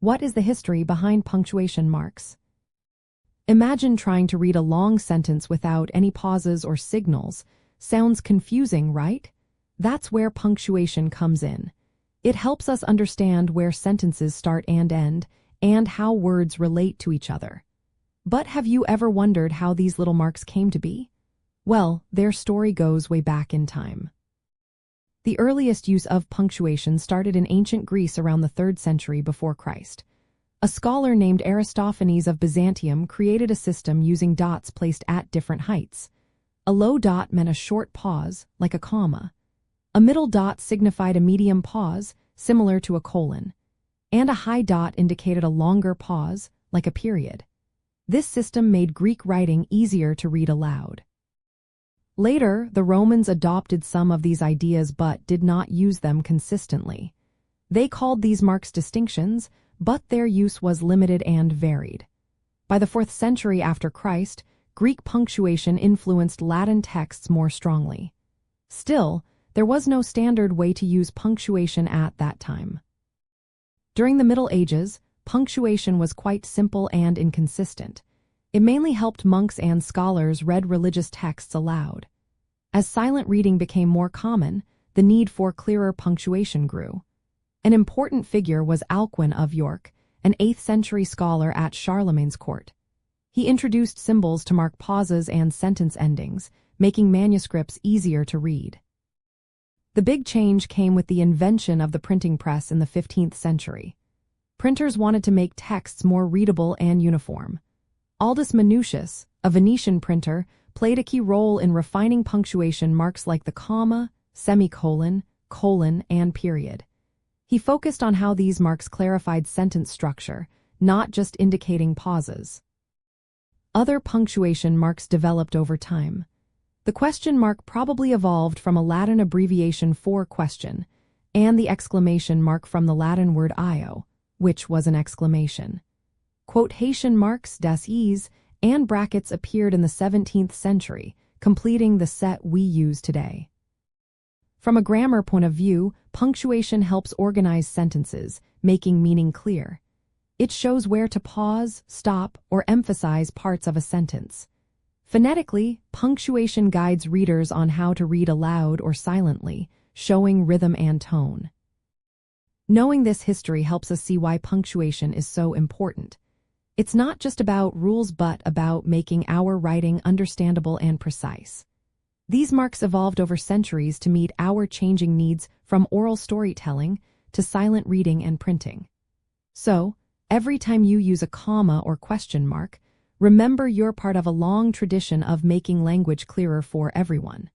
What is the history behind punctuation marks? Imagine trying to read a long sentence without any pauses or signals. Sounds confusing, right? That's where punctuation comes in. It helps us understand where sentences start and end, and how words relate to each other. But have you ever wondered how these little marks came to be? Well, their story goes way back in time. The earliest use of punctuation started in ancient Greece around the 3rd century before Christ. A scholar named Aristophanes of Byzantium created a system using dots placed at different heights. A low dot meant a short pause, like a comma. A middle dot signified a medium pause, similar to a colon. And a high dot indicated a longer pause, like a period. This system made Greek writing easier to read aloud. Later, the Romans adopted some of these ideas but did not use them consistently. They called these marks distinctions, but their use was limited and varied. By the 4th century after Christ, Greek punctuation influenced Latin texts more strongly. Still, there was no standard way to use punctuation at that time. During the Middle Ages, punctuation was quite simple and inconsistent. It mainly helped monks and scholars read religious texts aloud. As silent reading became more common, the need for clearer punctuation grew. An important figure was Alcuin of York, an 8th century scholar at Charlemagne's court. He introduced symbols to mark pauses and sentence endings, making manuscripts easier to read. The big change came with the invention of the printing press in the 15th century. Printers wanted to make texts more readable and uniform. Aldus Manutius, a Venetian printer, played a key role in refining punctuation marks like the comma, semicolon, colon, and period. He focused on how these marks clarified sentence structure, not just indicating pauses. Other punctuation marks developed over time. The question mark probably evolved from a Latin abbreviation for question, and the exclamation mark from the Latin word io, which was an exclamation. Quotation marks, des es, and brackets appeared in the 17th century, completing the set we use today. From a grammar point of view, punctuation helps organize sentences, making meaning clear. It shows where to pause, stop, or emphasize parts of a sentence. Phonetically, punctuation guides readers on how to read aloud or silently, showing rhythm and tone. Knowing this history helps us see why punctuation is so important. It's not just about rules but about making our writing understandable and precise. These marks evolved over centuries to meet our changing needs, from oral storytelling to silent reading and printing. So, every time you use a comma or question mark, remember you're part of a long tradition of making language clearer for everyone.